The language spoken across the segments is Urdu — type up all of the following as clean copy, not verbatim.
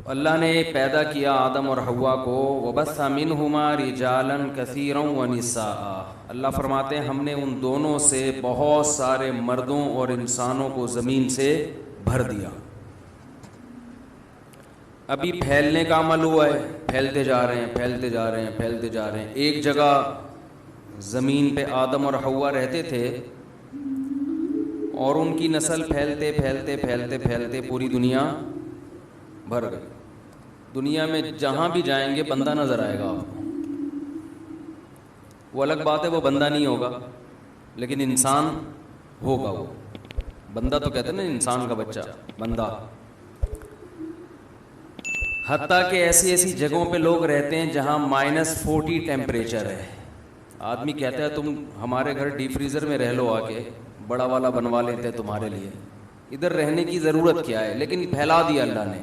تو اللہ نے پیدا کیا آدم اور حوا کو، وبث منہما رجالا کثیرا ونساء، اللہ فرماتے ہیں ہم نے ان دونوں سے بہت سارے مردوں اور انسانوں کو زمین سے بھر دیا۔ ابھی پھیلنے کا عمل ہوا ہے، پھیلتے جا رہے ہیں، پھیلتے جا رہے ہیں، پھیلتے جا رہے ہیں۔ ایک جگہ زمین پہ آدم اور حوا رہتے تھے اور ان کی نسل پھیلتے پھیلتے پھیلتے پھیلتے پوری دنیا بھر گئی۔ دنیا میں جہاں بھی جائیں گے بندہ نظر آئے گا آپ کو۔ وہ الگ بات ہے وہ بندہ نہیں ہوگا، لیکن انسان ہوگا۔ وہ بندہ تو کہتے ہیں نا انسان کا بچہ، بندہ۔ حتیٰ کہ ایسی ایسی جگہوں پہ لوگ رہتے ہیں جہاں -40 ٹیمپریچر ہے۔ آدمی کہتا ہے تم ہمارے گھر ڈی فریزر میں رہ لو، آ کے بڑا والا بنوا لیتے ہیں تمہارے لیے، ادھر رہنے کی ضرورت کیا ہے؟ لیکن پھیلا دیا اللہ نے۔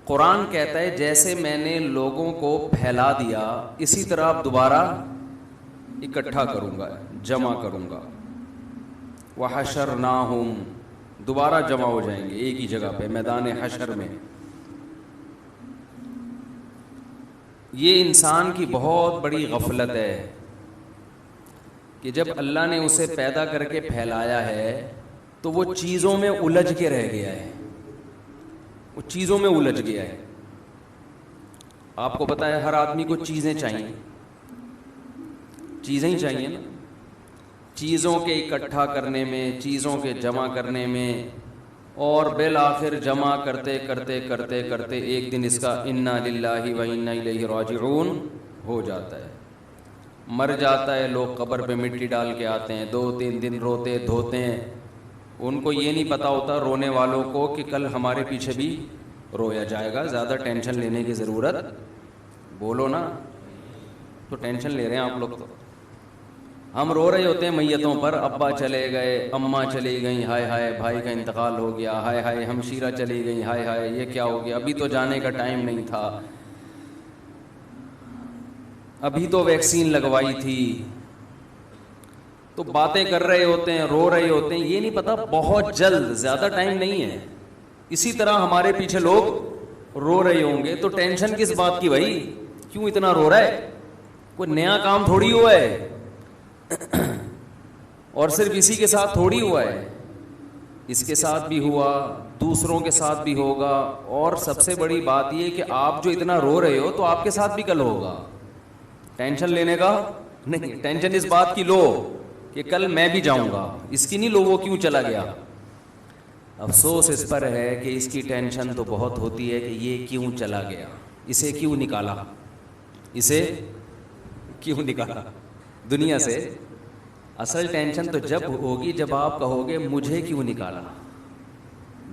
قرآن کہتا ہے جیسے میں نے لوگوں کو پھیلا دیا اسی طرح اب دوبارہ اکٹھا کروں گا، جمع کروں گا۔ وحشرناہم، دوبارہ جمع ہو جائیں گے ایک ہی جگہ پہ میدان حشر میں۔ یہ انسان کی بہت بڑی غفلت ہے کہ جب اللہ نے اسے پیدا کر کے پھیلایا ہے تو وہ چیزوں میں الجھ کے رہ گیا ہے، وہ چیزوں میں الجھ گیا ہے۔ آپ کو پتہ ہے ہر آدمی کو چیزیں چاہیے، چیزیں ہی چاہیے نا، چیزوں کے اکٹھا کرنے میں، چیزوں کے جمع کرنے میں، اور بالآخر جمع کرتے کرتے کرتے کرتے ایک دن اس کا انا للہ و انا الیہ راجعون ہو جاتا ہے، مر جاتا ہے۔ لوگ قبر پہ مٹی ڈال کے آتے ہیں، 2-3 دن روتے دھوتے ہیں، ان کو یہ نہیں پتا ہوتا رونے والوں کو کہ کل ہمارے پیچھے بھی رویا جائے گا۔ زیادہ ٹینشن لینے کی ضرورت، بولو نا، تو ٹینشن لے رہے ہیں آپ لوگ۔ تو ہم رو رہے ہوتے ہیں میتوں پر، ابا چلے گئے، اماں چلی گئیں، ہائے ہائے بھائی کا انتقال ہو گیا، ہائے ہائے ہمشیرہ چلی گئیں، ہائے ہائے یہ کیا ہو گیا، ابھی تو جانے کا ٹائم نہیں تھا، ابھی تو ویکسین لگوائی تھی۔ تو باتیں کر رہے ہوتے ہیں، رو رہے ہوتے ہیں، یہ نہیں پتا بہت جلد، زیادہ ٹائم نہیں ہے، اسی طرح ہمارے پیچھے لوگ رو رہے ہوں گے۔ تو ٹینشن کس بات کی بھائی؟ کیوں اتنا رو رہا ہے؟ کوئی نیا کام تھوڑی ہوا ہے، اور صرف اسی کے ساتھ تھوڑی ہوا ہے، اس کے ساتھ بھی ہوا، دوسروں کے ساتھ بھی ہوگا، اور سب سے بڑی بات یہ کہ آپ جو اتنا رو رہے ہو تو آپ کے ساتھ بھی کل ہوگا۔ ٹینشن لینے کا نہیں، ٹینشن اس بات کی لو کہ کل میں بھی جاؤں گا، اس کی نہیں لو وہ کیوں چلا گیا۔ افسوس اس پر ہے کہ اس کی ٹینشن تو بہت ہوتی ہے کہ یہ کیوں چلا گیا، اسے کیوں نکالا، اسے کیوں نکالا دنیا سے۔ اصل ٹینشن تو جب ہوگی جب آپ کہو گے مجھے کیوں نکالا۔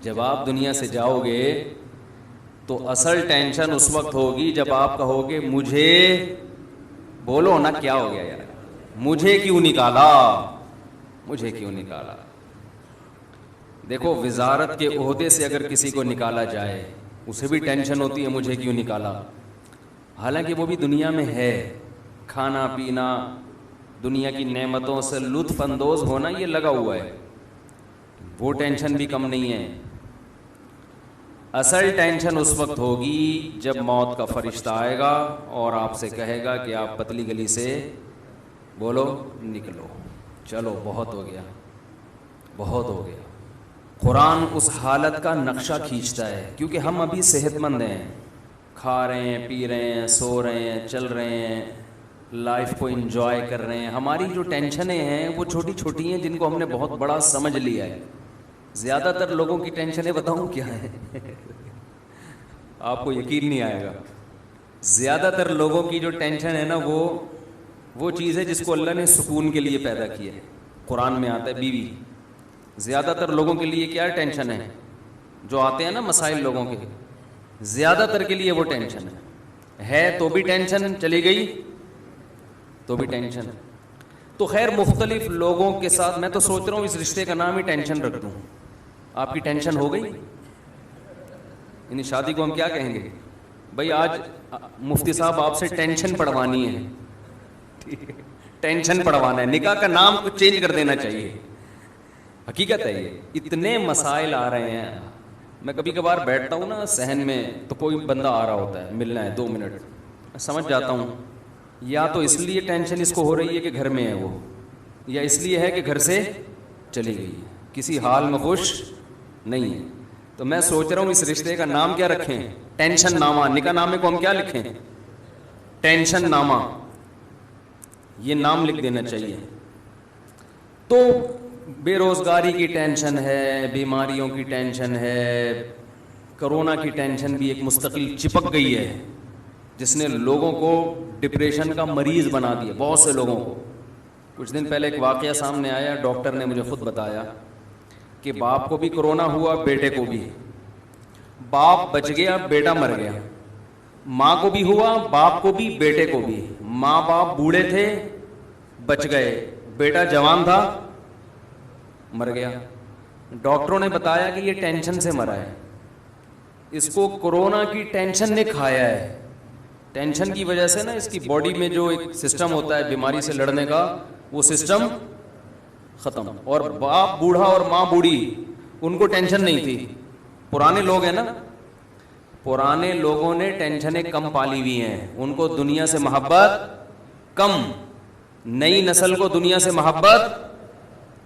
جب آپ دنیا سے جاؤ گے تو اصل ٹینشن اس وقت ہوگی جب آپ کہو گے مجھے، بولو نا کیا ہو گیا یار، مجھے کیوں نکالا، مجھے کیوں نکالا۔ دیکھو وزارت کے عہدے سے اگر کسی کو نکالا جائے اسے بھی ٹینشن ہوتی ہے مجھے کیوں نکالا، حالانکہ وہ بھی دنیا میں ہے، کھانا پینا، دنیا کی نعمتوں سے لطف اندوز ہونا یہ لگا ہوا ہے، وہ ٹینشن بھی کم نہیں ہے۔ اصل ٹینشن اس وقت ہوگی جب موت کا فرشتہ آئے گا اور آپ سے کہے گا کہ آپ پتلی گلی سے بولو نکلو، چلو بہت ہو گیا، بہت ہو گیا۔ قرآن اس حالت کا نقشہ کھینچتا ہے، کیونکہ ہم ابھی صحت مند ہیں، کھا رہے ہیں، پی رہے ہیں، سو رہے ہیں، چل رہے ہیں، لائف کو انجوائے کر رہے ہیں۔ ہماری جو ٹینشنیں ہیں وہ چھوٹی چھوٹی ہیں جن کو ہم نے بہت بڑا سمجھ لیا ہے۔ زیادہ تر لوگوں کی ٹینشنیں بتاؤں کیا ہے؟ آپ کو یقین نہیں آئے گا، زیادہ تر لوگوں کی جو ٹینشن ہے نا وہ چیز ہے جس کو اللہ نے سکون کے لیے پیدا کیا ہے۔ قرآن میں آتا ہے بیوی، زیادہ تر لوگوں کے لیے کیا ٹینشن ہے؟ جو آتے ہیں نا مسائل لوگوں کے، زیادہ تر کے لیے وہ ٹینشن ہے تو بھی ٹینشن، چلی گئی تو بھی ٹینشن۔ تو خیر مختلف لوگوں کے ساتھ میں تو سوچ رہا ہوں اس رشتے کا نام ہی ٹینشن رکھ دوں۔ آپ کی ٹینشن ہو گئی؟ یعنی شادی کو ہم کیا کہیں گے؟ بھائی آج مفتی صاحب آپ سے ٹینشن پڑھوانی ہے، ٹینشن پڑھوانا ہے، نکاح کا نام کچھ چینج کر دینا چاہیے۔ حقیقت ہے یہ، اتنے مسائل آ رہے ہیں، میں کبھی کبھار بیٹھتا ہوں نا صحن میں تو کوئی بندہ آ رہا ہوتا ہے ملنا ہے 2 منٹ, میں سمجھ جاتا ہوں یا تو اس لیے ٹینشن اس کو ہو رہی ہے کہ گھر میں ہے وہ, یا اس لیے ہے کہ گھر سے چلی گئی, کسی حال میں خوش نہیں ہے. تو میں سوچ رہا ہوں اس رشتے کا نام کیا رکھیں, ٹینشن نامہ. نکاح نامے کو ہم کیا لکھیں, ٹینشن نامہ, یہ نام لکھ دینا چاہیے. تو بے روزگاری کی ٹینشن ہے, بیماریوں کی ٹینشن ہے, کرونا کی ٹینشن بھی ایک مستقل چپک گئی ہے جس نے لوگوں کو ڈپریشن کا مریض بنا دیا, بہت سے لوگوں کو. کچھ دن پہلے ایک واقعہ سامنے آیا, ڈاکٹر نے مجھے خود بتایا کہ باپ کو بھی کرونا ہوا, بیٹے کو بھی. باپ بچ گیا, بیٹا مر گیا. ماں کو بھی ہوا, باپ کو بھی, بیٹے کو بھی. ماں باپ بوڑھے تھے, بچ گئے, بیٹا جوان تھا, مر گیا. ڈاکٹروں نے بتایا کہ یہ ٹینشن سے مرا ہے, اس کو کرونا کی ٹینشن نے کھایا ہے. ٹینشن کی وجہ سے نا اس کی باڈی میں جو ایک سسٹم ہوتا ہے بیماری سے لڑنے کا, وہ سسٹم ختم. اور باپ بوڑھا اور ماں بوڑھی, ان کو ٹینشن نہیں تھی. پرانے لوگ ہیں نا, پرانے لوگوں نے ٹینشنیں کم پالی ہوئی ہیں, ان کو دنیا سے محبت کم. نئی نسل کو دنیا سے محبت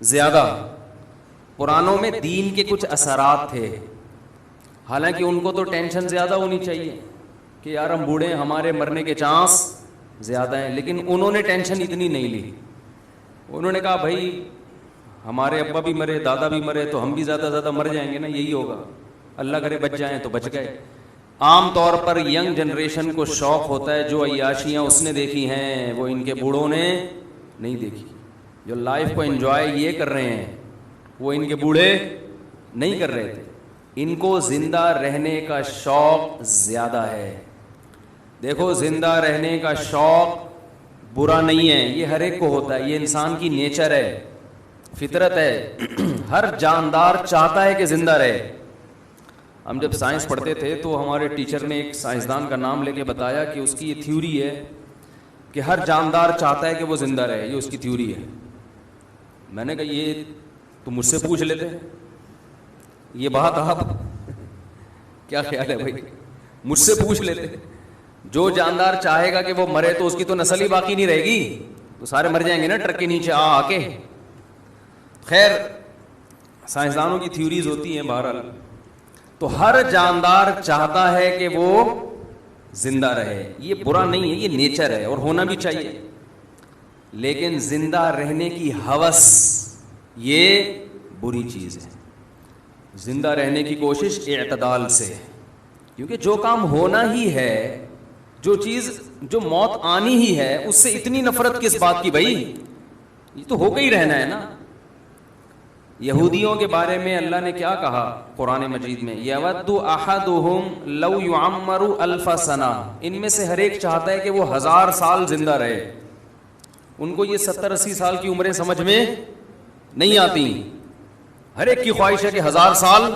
زیادہ. پرانوں میں دین کے کچھ اثرات تھے, حالانکہ ان کو تو ٹینشن زیادہ ہونی چاہیے کہ یار ہم بوڑھے ہیں, ہمارے مرنے کے چانس زیادہ ہیں, لیکن انہوں نے ٹینشن اتنی نہیں لی. انہوں نے کہا بھائی ہمارے ابا بھی مرے, دادا بھی مرے, تو ہم بھی زیادہ زیادہ مر جائیں گے نا, یہی ہوگا. اللہ کرے بچ جائیں تو بچ گئے. عام طور پر ینگ جنریشن کو شوق ہوتا ہے جو عیاشیاں اس نے دیکھی ہیں وہ ان کے بوڑھوں نے نہیں دیکھی. جو لائف کو انجوائے یہ کر رہے ہیں وہ ان کے بوڑھے نہیں کر رہے تھے. ان کو زندہ رہنے کا شوق زیادہ ہے. دیکھو زندہ رہنے کا شوق برا نہیں ہے, یہ ہر ایک کو ہوتا ہے, یہ انسان کی نیچر ہے, فطرت ہے. ہر جاندار چاہتا ہے کہ زندہ رہے. ہم جب سائنس پڑھتے تھے تو ہمارے ٹیچر نے ایک سائنسدان کا نام لے کے بتایا کہ اس کی یہ تھیوری ہے کہ ہر جاندار چاہتا ہے کہ وہ زندہ رہے, یہ اس کی تھیوری ہے. میں نے کہا یہ تو مجھ سے پوچھ لیتے, یہ بات آپ کیا خیال ہے بھائی, مجھ سے پوچھ لیتے. جو جاندار چاہے گا کہ وہ مرے تو اس کی تو نسل ہی باقی نہیں رہے گی, تو سارے مر جائیں گے نا ٹرک کے نیچے آ کے. خیر سائنسدانوں کی تھیوریز ہوتی ہیں بہرحال. تو ہر جاندار چاہتا ہے کہ وہ زندہ رہے, یہ برا نہیں ہے, یہ نیچر ہے اور ہونا بھی چاہیے. لیکن زندہ رہنے کی ہوس یہ بری چیز ہے. زندہ رہنے کی کوشش اعتدال سے, کیونکہ جو کام ہونا ہی ہے, جو چیز جو موت آنی ہی ہے, اس سے اتنی نفرت کس بات کی بھائی, یہ تو ہو کے ہی رہنا ہے نا. یہودیوں کے بارے میں اللہ نے کیا کہا قرآن مجید میں, یود احدہم لو یعمر الف سنہ, ان میں سے ہر ایک چاہتا ہے کہ وہ 1000 سال زندہ رہے. ان کو یہ 70-80 سال کی عمریں سمجھ میں نہیں آتی, ہر ایک کی خواہش ہے کہ 1000 سال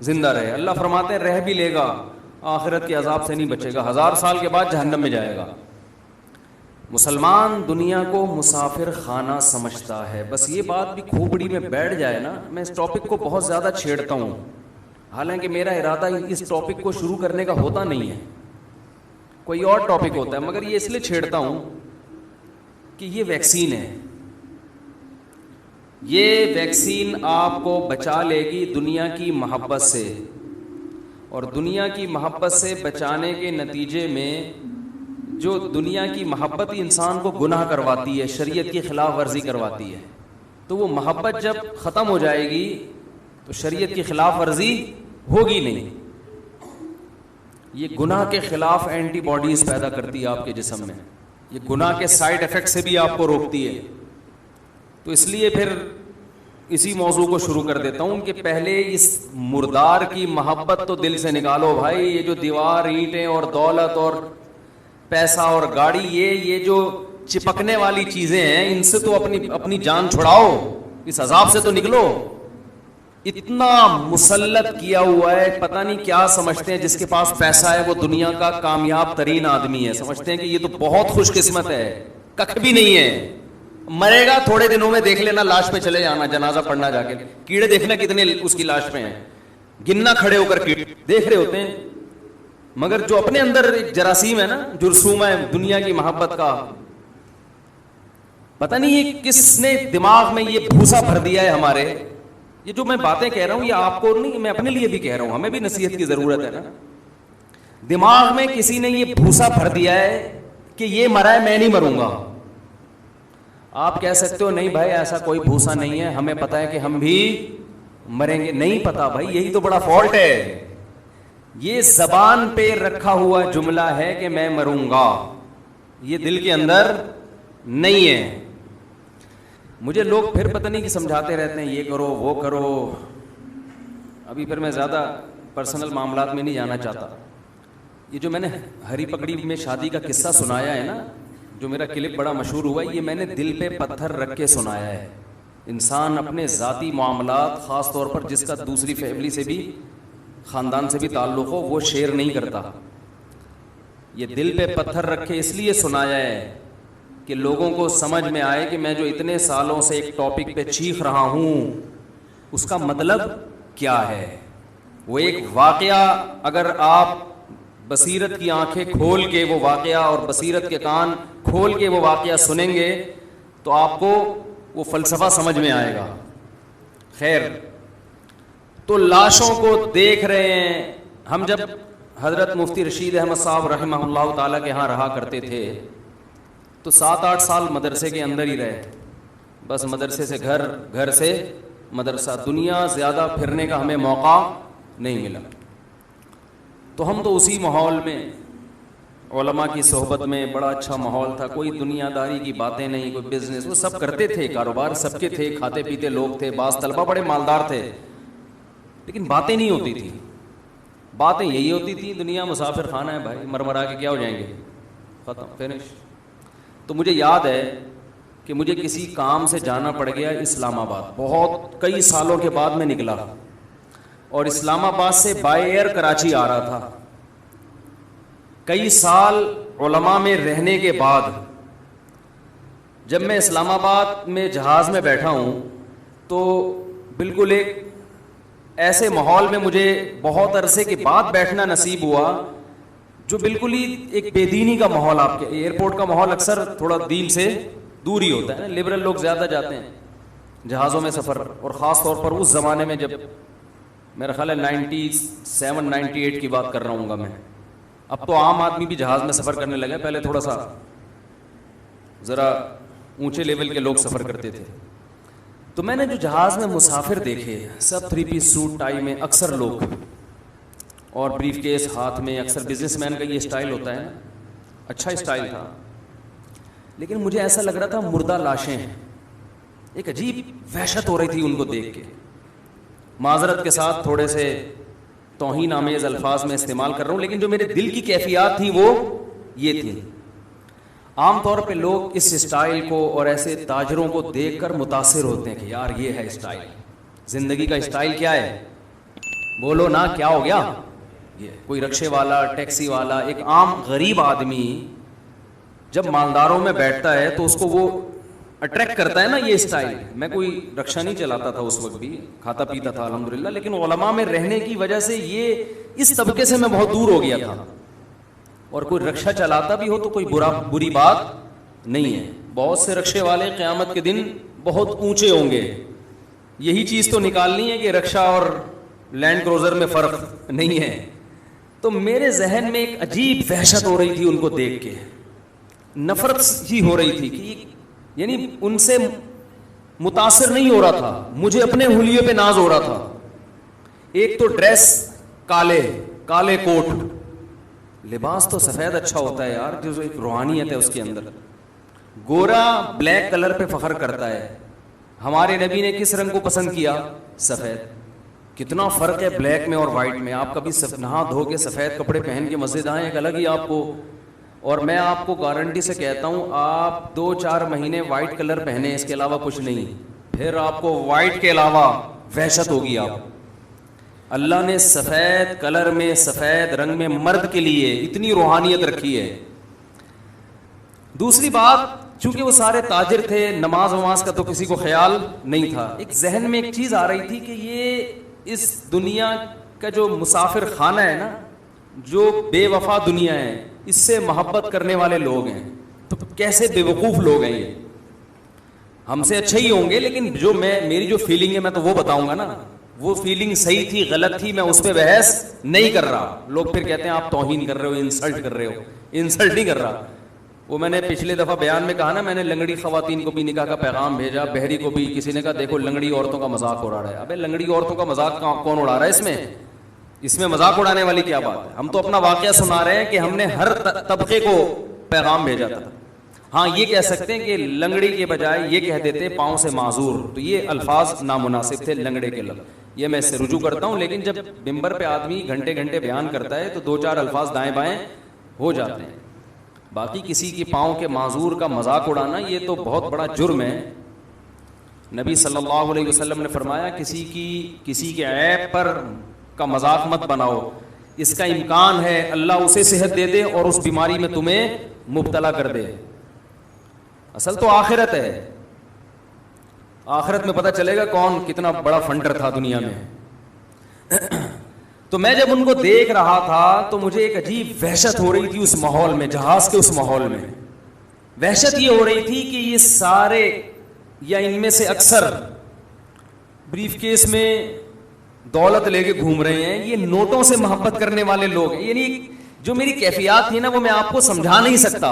زندہ رہے. اللہ فرماتے ہیں رہ بھی لے گا, آخرت کے عذاب سے نہیں بچے گا, 1000 سال کے بعد جہنم میں جائے گا. مسلمان دنیا کو مسافر خانہ سمجھتا ہے. بس یہ بات بھی کھوپڑی میں بیٹھ جائے نا, میں اس ٹاپک کو بہت زیادہ چھیڑتا ہوں, حالانکہ میرا ارادہ اس ٹاپک کو شروع کرنے کا ہوتا نہیں ہے, کوئی اور ٹاپک ہوتا ہے, مگر یہ اس لیے چھیڑتا ہوں کہ یہ ویکسین ہے. یہ ویکسین آپ کو بچا لے گی دنیا کی محبت سے, اور دنیا کی محبت سے بچانے کے نتیجے میں جو دنیا کی محبت ہی انسان کو گناہ کرواتی ہے, شریعت کی خلاف ورزی کرواتی ہے, تو وہ محبت جب ختم ہو جائے گی تو شریعت کی خلاف ورزی ہوگی نہیں. یہ گناہ کے خلاف اینٹی باڈیز پیدا کرتی ہے آپ کے جسم میں, یہ گناہ کے سائیڈ افیکٹ سے بھی آپ کو روکتی ہے. تو اس لیے پھر اسی موضوع کو شروع کر دیتا ہوں کہ پہلے اس مردار کی محبت تو دل سے نکالو بھائی. یہ جو دیوار, اینٹیں اور دولت اور پیسہ اور گاڑی, یہ جو چپکنے والی چیزیں ہیں, ان سے تو اپنی جان چھڑاؤ, اس عذاب سے تو نکلو. اتنا مسلط کیا ہوا ہے, پتہ نہیں کیا سمجھتے ہیں, جس کے پاس پیسہ ہے وہ دنیا کا کامیاب ترین آدمی ہے, سمجھتے ہیں کہ یہ تو بہت خوش قسمت ہے. ککھ بھی نہیں ہے. مرے گا تھوڑے دنوں میں, دیکھ لینا لاش پہ چلے جانا, جنازہ پڑھنا جا کے, کیڑے دیکھنا کتنے اس کی لاش پہ ہیں. گننا کھڑے ہو کر کے دیکھ رہے ہوتے ہیں, مگر جو اپنے اندر ایک جراثیم ہے نا, جرثومہ ہے دنیا کی محبت کا, پتہ نہیں یہ کس نے دماغ میں یہ بھوسا بھر دیا ہے ہمارے. یہ جو میں باتیں کہہ رہا ہوں یہ آپ کو نہیں, میں اپنے لیے بھی کہہ رہا ہوں, ہمیں بھی نصیحت کی ضرورت ہے نا. دماغ میں کسی نے یہ بھوسا بھر دیا ہے کہ یہ مرا ہے میں نہیں مروں گا. آپ کہہ سکتے ہو نہیں بھائی ایسا کوئی بھوسا نہیں ہے, ہمیں پتا ہے کہ ہم بھی مریں گے. نہیں پتا بھائی, یہی تو بڑا فالٹ ہے. یہ زبان پہ رکھا ہوا جملہ ہے کہ میں مروں گا, یہ دل کے اندر نہیں ہے. مجھے لوگ پھر پتہ نہیں کہ سمجھاتے رہتے ہیں یہ کرو وہ کرو. ابھی پھر میں زیادہ پرسنل معاملات میں نہیں جانا چاہتا. یہ جو میں نے ہری پگڑی میں شادی کا قصہ سنایا ہے نا, جو میرا کلپ بڑا مشہور ہوا ہے, یہ میں نے دل پہ پتھر رکھ کے سنایا ہے. انسان اپنے ذاتی معاملات, خاص طور پر جس کا دوسری فیملی سے بھی, خاندان سے بھی تعلق ہو, وہ شیئر نہیں کرتا. یہ دل پہ پتھر رکھ کے اس لیے سنایا ہے کہ لوگوں کو سمجھ میں آئے کہ میں جو اتنے سالوں سے ایک ٹاپک پہ چیخ رہا ہوں اس کا مطلب کیا ہے. وہ ایک واقعہ اگر آپ بصیرت کی آنکھیں کھول کے وہ واقعہ اور بصیرت کے کان کھول کے وہ واقعہ سنیں گے تو آپ کو وہ فلسفہ سمجھ میں آئے گا. خیر, تو لاشوں کو دیکھ رہے ہیں. ہم جب حضرت مفتی رشید احمد صاحب رحمہ اللہ تعالیٰ کے ہاں رہا کرتے تھے تو 7-8 سال مدرسے کے اندر ہی رہے. بس مدرسے سے گھر, گھر سے مدرسہ, دنیا زیادہ پھرنے کا ہمیں موقع نہیں ملا. تو ہم تو اسی ماحول میں, علماء کی صحبت میں, بڑا اچھا ماحول تھا. کوئی دنیا داری کی باتیں نہیں, کوئی بزنس, وہ سب کرتے تھے, کاروبار سب کے تھے, کھاتے پیتے لوگ تھے. بعض طلبہ بڑے مالدار تھے لیکن باتیں نہیں ہوتی تھی. باتیں یہی ہوتی تھی دنیا مسافر خانہ ہے بھائی, مرمرا کے کیا ہو جائیں گے, ختم, فنش. تو مجھے یاد ہے کہ مجھے کسی کام سے جانا پڑ گیا اسلام آباد. بہت کئی سالوں کے بعد میں نکلا اور اسلام آباد سے بائی ایئر کراچی آ رہا تھا. کئی سال علماء میں رہنے کے بعد جب میں اسلام آباد میں جہاز میں بیٹھا ہوں تو بالکل ایک ایسے ماحول میں مجھے بہت عرصے کے بعد بیٹھنا نصیب ہوا جو بالکل ہی ایک بے دینی کا ماحول. آپ کے ایئرپورٹ کا ماحول اکثر تھوڑا دین سے دور ہی ہوتا ہے نا, لبرل لوگ زیادہ جاتے ہیں جہازوں میں سفر, اور خاص طور پر اس زمانے میں جب میرا خیال ہے 97-98 کی بات کر رہا ہوں گا میں. اب تو عام آدمی بھی جہاز میں سفر کرنے لگے, پہلے تھوڑا سا ذرا اونچے لیول کے لوگ سفر کرتے تھے. تو میں نے جو جہاز میں مسافر دیکھے سب 3 پیس سوٹ ٹائی میں اکثر لوگ, اور بریف کیس ہاتھ میں. اکثر بزنس مین کا یہ اسٹائل ہوتا ہے, اچھا اسٹائل تھا, لیکن مجھے ایسا لگ رہا تھا مردہ لاشیں ہیں. ایک عجیب وحشت ہو رہی تھی ان کو دیکھ کے. معذرت کے ساتھ تھوڑے سے توہین آمیز الفاظ میں استعمال کر رہا ہوں, لیکن جو میرے دل کی کیفیات تھی وہ یہ تھی. عام طور پہ لوگ اس اسٹائل کو اور ایسے تاجروں کو دیکھ کر متاثر ہوتے ہیں کہ یار یہ ہے اسٹائل, زندگی کا اسٹائل کیا ہے, بولو نا کیا ہو گیا. یہ کوئی رکشے والا, ٹیکسی والا, ایک عام غریب آدمی جب مالداروں میں بیٹھتا ہے تو اس کو وہ اٹریکٹ کرتا ہے نا یہ اسٹائل. میں کوئی رکشہ نہیں چلاتا تھا اس وقت بھی, کھاتا پیتا تھا الحمدللہ, لیکن علماء میں رہنے کی وجہ سے یہ اس طبقے سے میں بہت دور ہو گیا تھا. اور کوئی رکشہ چلاتا بھی ہو تو کوئی بری بات نہیں ہے. بہت سے رکشے والے قیامت کے دن بہت اونچے ہوں گے. یہی چیز تو نکالنی ہے کہ رکشہ اور لینڈ کروزر میں فرق نہیں ہے. تو میرے ذہن میں ایک عجیب وحشت ہو رہی تھی ان کو دیکھ کے, نفرت ہی ہو رہی تھی کہ یعنی ان سے متاثر نہیں ہو رہا تھا, مجھے اپنے حلیے پہ ناز ہو رہا تھا. ایک تو ڈریس کالے کوٹ, لباس تو سفید اچھا ہوتا ہے یار, جو ایک روحانیت ہے اس کے اندر. گورا بلیک کلر پہ فخر کرتا ہے. ہمارے نبی نے کس رنگ کو پسند کیا؟ سفید. کتنا فرق ہے بلیک میں اور وائٹ میں. آپ کبھی نہا دھو کے سفید کپڑے پہن کے مسجد آئیں, ایک الگ ہی آپ کو. اور میں آپ کو گارنٹی سے کہتا ہوں آپ 2-4 مہینے وائٹ کلر پہنے, اس کے علاوہ کچھ نہیں, پھر آپ کو وائٹ کے علاوہ وحشت ہوگی. آپ اللہ نے سفید کلر میں, سفید رنگ میں مرد کے لیے اتنی روحانیت رکھی ہے. دوسری بات, چونکہ وہ سارے تاجر تھے, نماز وماز کا تو کسی کو خیال نہیں تھا. ایک ذہن میں ایک چیز آ رہی تھی کہ یہ اس دنیا کا جو مسافر خانہ ہے نا, جو بے وفا دنیا ہے, اس سے محبت کرنے والے لوگ ہیں. تو کیسے بے وقوف لوگ ہیں یہ, ہم سے اچھے ہی ہوں گے, لیکن جو میری جو فیلنگ ہے میں تو وہ بتاؤں گا نا, وہ فیلنگ صحیح تھی غلط تھی میں اس پہ بحث نہیں کر رہا. لوگ پھر کہتے ہیں آپ توہین کر رہے ہو, انسلٹ کر رہے ہو. انسلٹ نہیں کر رہا. وہ میں نے پچھلے دفعہ بیان میں کہا نا, میں نے لنگڑی خواتین کو بھی نکاح کا پیغام بھیجا, بہری کو بھی. کسی نے کہا دیکھو لنگڑی عورتوں کا مذاق اڑا رہا ہے. ابے لنگڑی عورتوں کا مذاق کون اڑا رہا ہے؟ اس میں مذاق اڑانے والی کیا بات ہے؟ ہم تو اپنا واقعہ سنا رہے ہیں کہ ہم نے ہر طبقے کو پیغام بھیجا تھا. ہاں یہ کہہ سکتے ہیں کہ لنگڑی کے بجائے یہ کہہ دیتے پاؤں سے معذور, تو یہ الفاظ نامناسب تھے لنگڑے کے لفظ. یہ میں اس سے رجوع کرتا ہوں, لیکن جب ممبر پہ آدمی گھنٹے گھنٹے بیان کرتا ہے تو 2-4 الفاظ دائیں بائیں ہو جاتے ہیں. باقی کسی کی پاؤں کے معذور کا مذاق اڑانا یہ تو بہت بڑا جرم ہے. نبی صلی اللہ علیہ وسلم نے فرمایا کسی کے عیب پر کا مذاق مت بناؤ, اس کا امکان ہے اللہ اسے صحت دے دے اور اس بیماری میں تمہیں مبتلا کر دے. اصل تو آخرت ہے, آخرت میں پتہ چلے گا کون کتنا بڑا فنڈر تھا دنیا میں. تو میں جب ان کو دیکھ رہا تھا تو مجھے ایک عجیب وحشت ہو رہی تھی اس ماحول میں, جہاز کے اس ماحول میں. وحشت یہ ہو رہی تھی کہ یہ سارے یا ان میں سے اکثر بریف کیس میں دولت لے کے گھوم رہے ہیں, یہ نوٹوں سے محبت کرنے والے لوگ ہیں. یعنی جو میری کیفیات تھی نا وہ میں آپ کو سمجھا نہیں سکتا.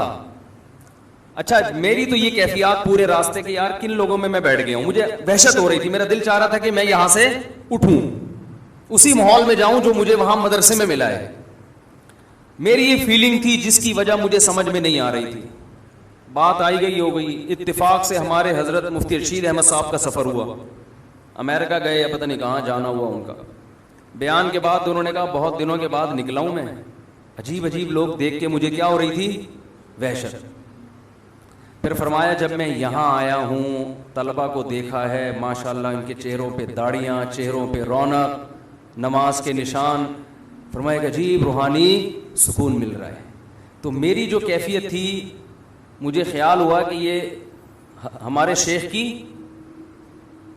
اچھا میری تو یہ کیفیات پورے راستے کے یار کن لوگوں میں بیٹھ گیا ہوں. مجھے وحشت ہو رہی تھی, میرا دل چاہ رہا تھا کہ میں یہاں سے اٹھوں, اسی ماحول میں جاؤں جو مجھے وہاں مدرسے میں ملا ہے. میری یہ فیلنگ تھی جس کی وجہ مجھے سمجھ میں نہیں آ رہی تھی. بات آئی گئی ہو گئی, اتفاق سے ہمارے حضرت مفتی رشید احمد صاحب کا سفر ہوا, امریکہ گئے یا پتہ نہیں کہاں جانا ہوا ان کا. بیان کے بعد انہوں نے کہا بہت دنوں کے بعد نکلا ہوں میں. عجیب عجیب لوگ دیکھ کے مجھے کیا ہو رہی تھی, وحشت. پھر فرمایا جب میں یہاں آیا ہوں طلبہ کو دیکھا ہے, ماشاءاللہ ان کے چہروں پہ داڑیاں, چہروں پہ رونق, نماز کے نشان. فرمایا کہ عجیب روحانی سکون مل رہا ہے. تو میری جو کیفیت تھی مجھے خیال ہوا کہ یہ ہمارے شیخ کی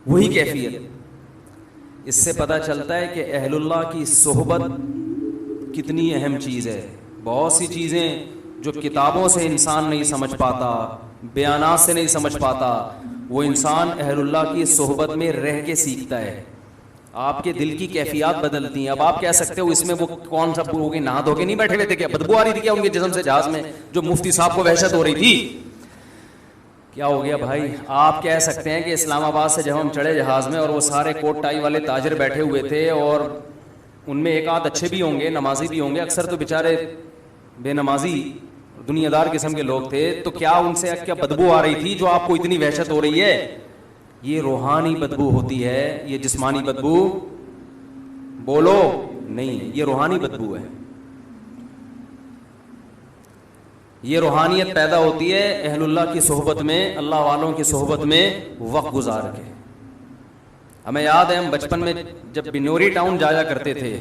وہی کیفیت. اس سے پتہ چلتا ہے کہ اہل اللہ کی صحبت کتنی اہم چیز ہے. بہت سی چیزیں جو کتابوں سے انسان نہیں سمجھ پاتا, بیانات سے نہیں سمجھ پاتا, وہ انسان اہل اللہ کی صحبت میں رہ کے سیکھتا ہے. آپ کے دل کی کیفیات بدلتی ہیں. اب آپ کہہ سکتے ہو اس میں وہ کون سا ہو گئی, نہا دھو کے نہیں بیٹھے ہوئے تھے کیا, بدبو آ رہی تھی کیا ان کے جسم سے جہاز میں, جو مفتی صاحب کو وحشت ہو رہی تھی؟ کیا ہو گیا بھائی؟ آپ کہہ سکتے ہیں کہ اسلام آباد سے جب ہم چڑھے جہاز میں اور وہ سارے کوٹ ٹائی والے تاجر بیٹھے ہوئے تھے, اور ان میں ایک آدھ اچھے بھی ہوں گے, نمازی بھی ہوں گے, اکثر تو بیچارے بے نمازی دنیا دار قسم کے لوگ تھے, تو کیا ان سے کیا بدبو آ رہی تھی جو آپ کو اتنی وحشت ہو رہی ہے؟ یہ روحانی بدبو ہوتی ہے, یہ جسمانی بدبو بولو نہیں, یہ روحانی بدبو ہے. یہ روحانیت پیدا ہوتی ہے اہل اللہ کی صحبت میں, اللہ والوں کی صحبت میں وقت گزار کے. ہمیں یاد ہے ہم بچپن میں جب بنوری ٹاؤن جایا کرتے تھے,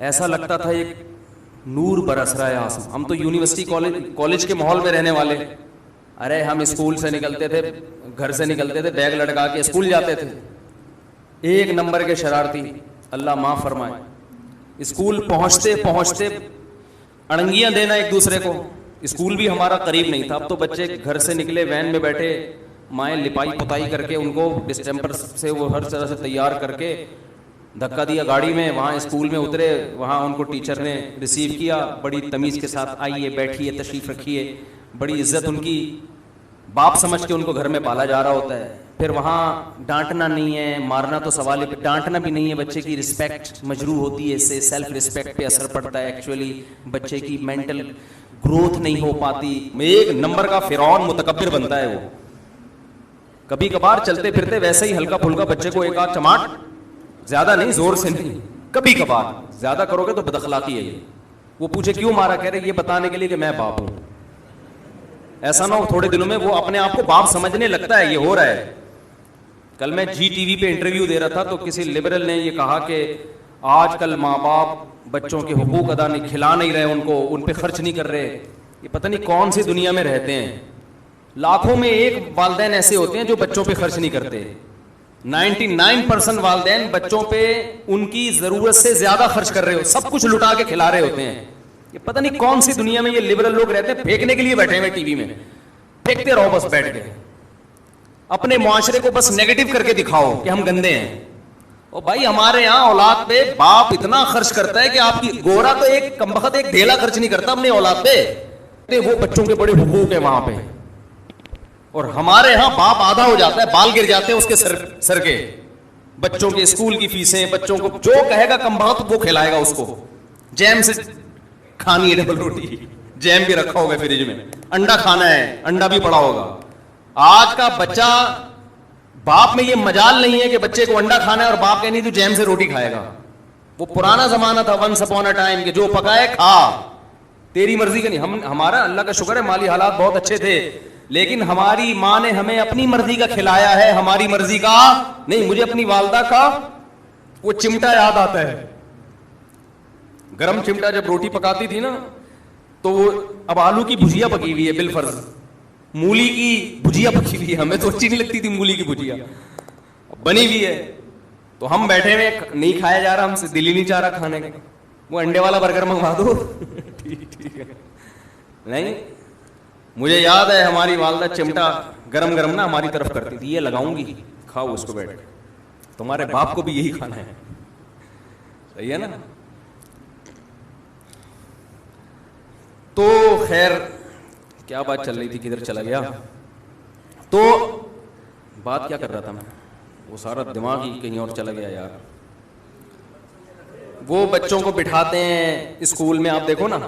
ایسا لگتا تھا ایک نور برس رہا ہے آسمان. ہم تو یونیورسٹی کالج کے ماحول میں رہنے والے. ارے ہم اسکول سے نکلتے تھے, گھر سے نکلتے تھے, بیگ لٹکا کے اسکول جاتے تھے, ایک نمبر کے شرارتی, اللہ معاف فرمائے. اسکول پہنچتے پہنچتے اڑنگیاں دینا ایک دوسرے کو. اسکول بھی ہمارا قریب نہیں تھا. اب تو بچے گھر سے نکلے وین میں بیٹھے, مائیں لپائی پتائی کر کے ان کو ڈسٹمبر سے وہ ہر طرح سے تیار کر کے دھکا دیا گاڑی میں, وہاں اسکول میں اترے, وہاں ان کو ٹیچر نے ریسیو کیا بڑی تمیز کے ساتھ, آئیے بیٹھیے تشریف رکھیے, بڑی عزت ان کی, باپ سمجھ کے ان کو گھر میں پالا جا رہا ہوتا ہے. پھر وہاں ڈانٹنا نہیں ہے, مارنا تو سوال ہے, ڈانٹنا بھی نہیں ہے. بچے کی رسپیکٹ مجروح ہوتی ہے, اس سے سیلف رسپیکٹ پہ اثر پڑتا ہے. ایکچولی بچے کی مینٹل گروتھ نہیں ہو پاتی, ایک نمبر کا فرعون متکبر بنتا ہے وہ. کبھی کبھار چلتے پھرتے ویسے ہی ہلکا پھلکا بچے کو ایک آدھ چماٹ, زیادہ نہیں, زور سے نہیں, کبھی کبھار. زیادہ کرو گے تو بد اخلاقی ہے یہ. وہ پوچھے کیوں مارا, کہہ رہے یہ بتانے کے لیے کہ میں باپ ہوں. ایسا نہ ہو تھوڑے دنوں میں وہ اپنے آپ کو باپ سمجھنے لگتا ہے. یہ ہو رہا ہے. کل میں جی ٹی وی پہ انٹرویو دے رہا تھا تو کسی لبرل نے یہ کہا کہ آج کل ماں باپ بچوں کے حقوق ادا نہیں, کھلا نہیں رہے ان کو, ان پہ خرچ نہیں کر رہے. یہ پتہ نہیں کون سی دنیا میں رہتے ہیں. لاکھوں میں ایک والدین ایسے ہوتے ہیں جو بچوں پہ خرچ نہیں کرتے. 99% والدین بچوں پہ ان کی ضرورت سے زیادہ خرچ کر رہے ہو, سب کچھ لٹا کے کھلا رہے ہوتے ہیں. یہ پتہ نہیں کون سی دنیا میں یہ لبرل لوگ رہتے ہیں, پھینکنے کے لیے بیٹھے ہوئے ٹی وی میں, پھینکتے رہو بس بیٹھ کے, اپنے معاشرے کو بس نیگیٹو کر کے دکھاؤ کہ ہم گندے ہیں. اور بھائی ہمارے یہاں اولاد پہ باپ اتنا خرچ کرتا ہے کہ آپ کی گورا تو ایک کمبخت ایک ڈھیلا خرچ نہیں کرتا اپنے اولاد پہ, وہ بچوں کے بڑے حقوق ہیں وہاں پہ. اور ہمارے ہاں باپ آدھا ہو جاتا ہے, بال گر جاتے ہیں اس کے سر کے, بچوں کے اسکول کی فیسیں, بچوں کو جو کہے گا کمبخت وہ کھلائے گا اس کو. جیم سے کھانی ہے ڈبل روٹی, جیم بھی رکھا ہوگا فریج میں, انڈا کھانا ہے, انڈا بھی پڑا ہوگا. آج کا بچہ, باپ میں یہ مجال نہیں ہے کہ بچے کو انڈا کھانا ہے اور باپ کہنی تو جیم سے روٹی کھائے گا. وہ پرانا زمانہ تھا ونس اپون اے ٹائم کہ جو پکائے کھا, تیری مرضی کا نہیں. ہمارا اللہ کا شکر ہے مالی حالات بہت اچھے تھے, لیکن ہماری ماں نے ہمیں اپنی مرضی کا کھلایا ہے, ہماری مرضی کا نہیں. مجھے اپنی والدہ کا وہ چمٹا یاد آتا ہے, گرم چمٹا, جب روٹی پکاتی تھی نا تو وہ, اب آلو کی بھجیا پکی ہوئی ہے بالفرض, مولی کی بھجیا پکی ہوئی ہے, ہمیں تو اچھی نہیں لگتی تھی مولی کی بھجیا, بنی ہوئی ہے تو ہم بیٹھے ہوئے, نہیں کھایا جا رہا, ہم سے دل ہی نہیں چاہ رہا کھانے کا, وہ انڈے والا برگر منگوا دو. ٹھیک ہے, نہیں. مجھے یاد ہے ہماری والدہ چمٹا گرم گرم نا ہماری طرف کرتی تھی, یہ لگاؤں گی کھاؤ اس کو بیٹھ کے, تمہارے باپ کو بھی یہی کھانا ہے. صحیح ہے نا. تو خیر کیا بات چل رہی تھی, کدھر چلا گیا. تو بات کیا کر رہا تھا میں, وہ سارا دماغ ہی کہیں اور چلا گیا یار. وہ بچوں کو بٹھاتے ہیں اسکول میں, آپ دیکھو نا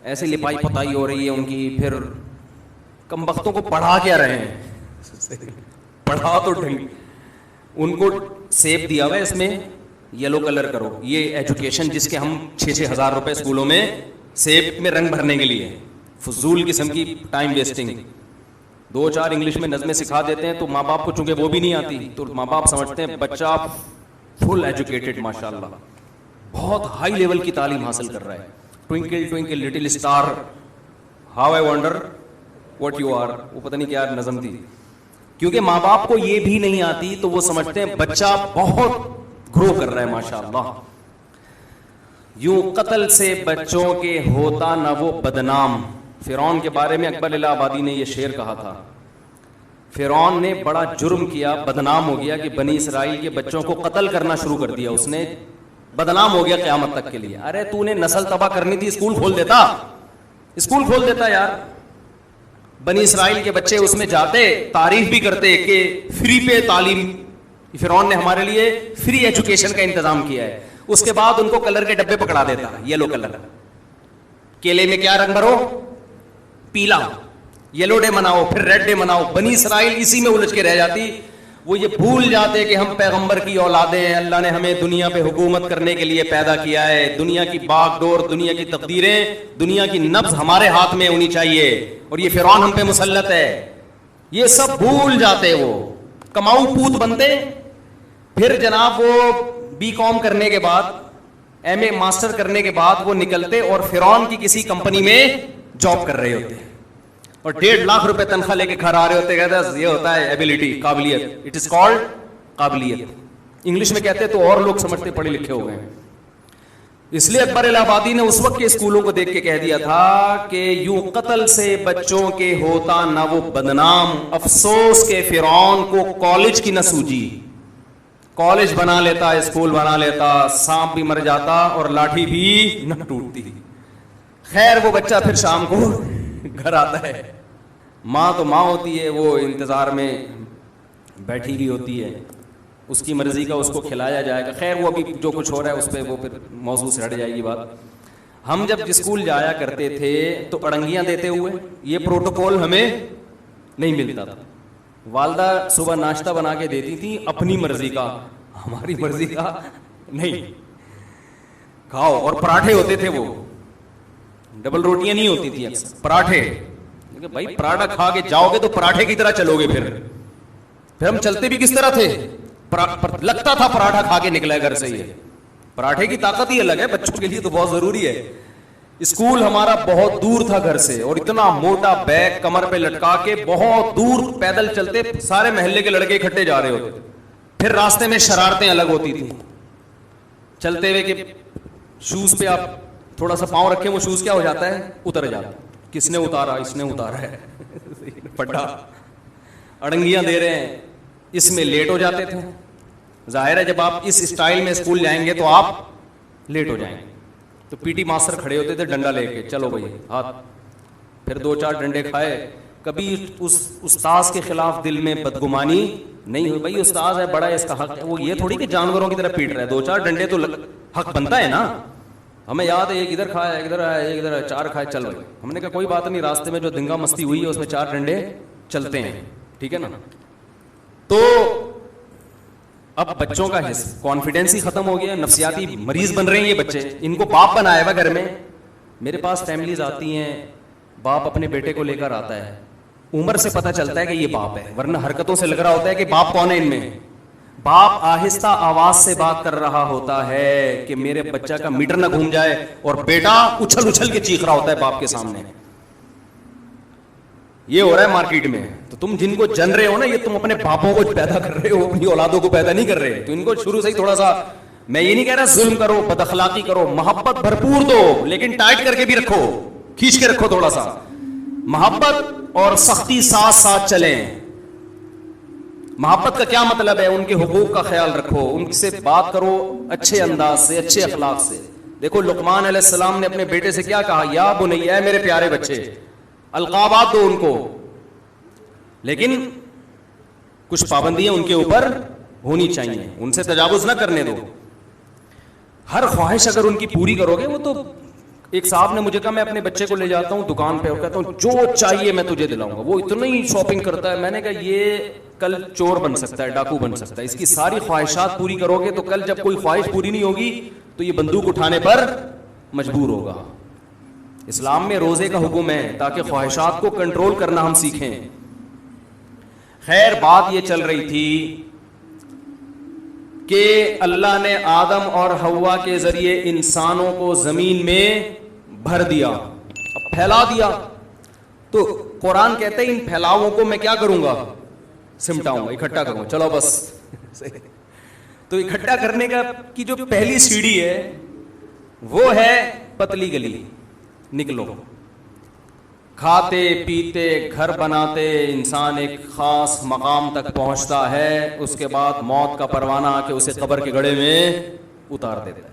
ایسے لپائی پتائی ہو رہی ہے ان کی, پھر کمبختوں کو پڑھا کیا رہے ہیں, پڑھا تو ڈھنگ, ان کو سیب دیا ہوا ہے اس میں یلو کلر کرو, یہ ایجوکیشن جس کے ہم 6-6 ہزار روپے اسکولوں میں سیب میں رنگ بھرنے کے لیے, فضول قسم کی ٹائم ویسٹنگ. 2-4 انگلش میں نظمیں سکھا دیتے ہیں تو ماں باپ کو چونکہ وہ بھی نہیں آتی تو ماں باپ سمجھتے ہیں بچہ فل ایجوکیٹڈ ماشاء اللہ, بہت ہائی لیول کی تعلیم حاصل کر رہا ہے. Twinkle twinkle little star how I wonder what you are, وہ پتہ نہیں کیا نظم تھی. کیونکہ ماں باپ کو یہ بھی نہیں آتی تو وہ سمجھتے ہیں بچہ بہت گرو کر رہا ہے ماشاء اللہ. یوں قتل سے بچوں کے ہوتا نہ وہ بدنام. فرعون کے بارے میں اکبر الہ آبادی نے یہ شعر کہا تھا, فرعون نے بڑا جرم کیا, بدنام ہو گیا کہ بنی اسرائیل کے بچوں کو قتل کرنا شروع کر دیا اس نے, بدنام ہو گیا قیامت تک کے لیے. ارے تو نے نسل تباہ کرنی تھی, اسکول کھول دیتا, اسکول کھول دیتا یار. بنی اسرائیل کے بچے اس میں جاتے, تعریف بھی کرتے کہ فری پہ تعلیم, فرعون نے ہمارے لیے فری ایجوکیشن کا انتظام کیا ہے. اس کے بعد ان کو کلر کے ڈبے پکڑا دیتا, یلو کلر, کیلے میں کیا رنگ بھرو, پیلا, یلو ڈے مناؤ, پھر ریڈ ڈے مناؤ. بنی اسرائیل اسی میں الجھ کے رہ جاتی. وہ یہ بھول جاتے کہ ہم پیغمبر کی اولادیں ہیں, اللہ نے ہمیں دنیا پہ حکومت کرنے کے لیے پیدا کیا ہے, دنیا کی باغ ڈور, دنیا کی تقدیریں, دنیا کی نبض ہمارے ہاتھ میں ہونی چاہیے, اور یہ فرعون ہم پہ مسلط ہے. یہ سب بھول جاتے, وہ کماؤ پوت بنتے. پھر جناب وہ B.Com کرنے کے بعد, MA ماسٹر کرنے کے بعد وہ نکلتے اور فرعون کی کسی کمپنی میں جاب کر رہے ہوتے اور 1.5 لاکھ روپے تنخواہ لے کے گھر آ رہے ہوتے. کہتے ہیں یہ ہوتا ہے ایبلٹی, قابلیت, اٹ از کالڈ قابلیت. انگلش میں کہتے تو اور لوگ سمجھتے پڑھے لکھے ہو گئے. اس لیے اکبر الہ آبادی نے اس وقت کے اسکولوں کو دیکھ کے کہہ دیا تھا کہ یوں قتل سے بچوں کے ہوتا نہ وہ بدنام, افسوس کے فرعون کو کالج کی نہ سوجی. کالج بنا لیتا, اسکول بنا لیتا, سانپ بھی مر جاتا اور لاٹھی بھی نہ ٹوٹتی. خیر وہ بچہ پھر شام کو گھر آتا ہے, ماں تو ماں ہوتی ہے, وہ انتظار میں بیٹھی ہوئی ہوتی ہے, اس کی مرضی کا اس کو کھلایا جائے گا. خیر وہ ابھی جو کچھ ہو رہا ہے اس پہ وہ پھر موضوع سے ہٹ جائے گی بات. ہم جب اسکول جایا کرتے تھے تو اڑنگیاں دیتے ہوئے, یہ پروٹوکول ہمیں نہیں ملتا تھا. والدہ صبح ناشتہ بنا کے دیتی تھی اپنی مرضی کا, ہماری مرضی کا نہیں, کھاؤ. اور پراٹھے ہوتے تھے, وہ ڈبل روٹیاں نہیں ہوتی تھی اکثر, پراٹھے. بھائی پراٹھا کھا کے جاؤ گے تو پراٹھے کی طرح چلو گے. پھر ہم چلتے بھی کس طرح تھے, لگتا تھا پراٹھا کھا کے نکلا ہے گھر سے. ہی پراٹھے کی طاقت ہی الگ ہے, بچوں کے لیے تو بہت ضروری ہے. اسکول ہمارا بہت دور تھا گھر سے, اور اتنا موٹا بیگ کمر پہ لٹکا کے بہت دور پیدل چلتے, سارے محلے کے لڑکے اکٹھے جا رہے ہوتے, پھر راستے میں شرارتیں الگ ہوتی تھیں. چلتے ہوئے کہ شوز پہ آپ تھوڑا سا پاؤں رکھیں, وہ شوز کیا ہو جاتا ہے, اتر جاتا. کس نے اتارا؟ اس نے اتارا ہے. پٹا اڑنگیاں دے رہے ہیں, اس میں لیٹ ہو جاتے تھے. ظاہر ہے جب آپ اس اسٹائل میں اسکول جائیں گے تو آپ لیٹ ہو جائیں گے. تو پی ٹی ماسٹر کھڑے ہوتے تھے ڈنڈا لے کے, چلو بھائی ہاتھ. پھر 2-4 ڈنڈے کھائے. کبھی اس استاذ کے خلاف دل میں بدگمانی نہیں ہوئی, بھائی استاذ ہے, بڑا ہے, اس کا حق ہے. وہ یہ تھوڑی کہ جانوروں کی طرح پیٹ رہا ہے. 2-4 ڈنڈے تو حق بنتا ہے نا. ہمیں یاد ہے ایک ادھر کھایا, ایک ادھر آیا, ایک ادھر 4 کھائے, چل بھائی. ہم نے کہا کوئی بات نہیں, راستے میں جو دنگا مستی ہوئی ہے اس میں 4 ڈنڈے چلتے ہیں, ٹھیک ہے نا. تو اب بچوں کا کانفیڈینس ہی ختم ہو گیا, نفسیاتی مریض بن رہے ہیں یہ بچے. ان کو باپ بنایا ہوا گھر میں. میرے پاس فیملیز آتی ہیں, باپ اپنے بیٹے کو لے کر آتا ہے, عمر سے پتہ چلتا ہے کہ یہ باپ ہے, ورنہ حرکتوں سے لگ رہا ہوتا ہے کہ باپ کون ہے ان میں. باپ آہستہ آواز سے بات کر رہا ہوتا ہے کہ میرے بچہ کا میٹر نہ گھوم جائے, اور بیٹا اچھل اچھل کے چیخ رہا ہوتا ہے باپ کے سامنے. یہ ہو رہا ہے مارکیٹ میں. تو تم جن کو جن رہے ہو نا, یہ تم اپنے باپوں کو پیدا کر رہے ہو, اپنی اولادوں کو پیدا نہیں کر رہے. تو ان کو شروع سے ہی تھوڑا سا, میں یہ نہیں کہہ رہا ظلم کرو, بد اخلاقی کرو, محبت بھرپور دو, لیکن ٹائٹ کر کے بھی رکھو, کھینچ کے رکھو تھوڑا سا. محبت اور سختی ساتھ ساتھ چلیں. محبت کا کیا مطلب ہے؟ ان کے حقوق کا خیال رکھو, ان سے بات کرو اچھے انداز سے, اچھے اخلاق سے. دیکھو لقمان علیہ السلام نے اپنے بیٹے سے کیا کہا, یا بنی, اے میرے پیارے بچے. القابات دو ان کو, لیکن کچھ پابندیاں ان کے اوپر ہونی چاہیے, ان سے تجاوز نہ کرنے دو. ہر خواہش اگر ان کی پوری کرو گے, وہ تو ایک صاحب نے مجھے کہا میں اپنے بچے کو لے جاتا ہوں دکان پہ اور کہتا ہوں جو چاہیے میں تجھے دلاؤں گا, وہ اتنا ہی شاپنگ کرتا ہے. میں نے کہا یہ کل چور بن سکتا ہے, ڈاکو بن سکتا ہے. اس کی ساری خواہشات پوری کرو گے تو کل جب کوئی خواہش پوری نہیں ہوگی تو یہ بندوق اٹھانے پر مجبور ہوگا. اسلام میں روزے کا حکم ہے تاکہ خواہشات کو کنٹرول کرنا ہم سیکھیں. خیر بات یہ چل رہی تھی کہ اللہ نے آدم اور حوا کے ذریعے انسانوں کو زمین میں بھر دیا, اب پھیلا دیا. تو قرآن کہتے ہیں ان پھیلاؤں کو میں کیا کروں گا, سمٹاؤں گا, اکٹھا کروں گا. چلو بس. تو اکٹھا کرنے کا کی جو پہلی سیڑھی ہے وہ ہے پتلی گلی. نکلو, کھاتے پیتے گھر بناتے انسان ایک خاص مقام تک پہنچتا ہے, اس کے بعد موت کا پروانہ آ کے اسے قبر کے گڑھے میں اتار دیتا ہے.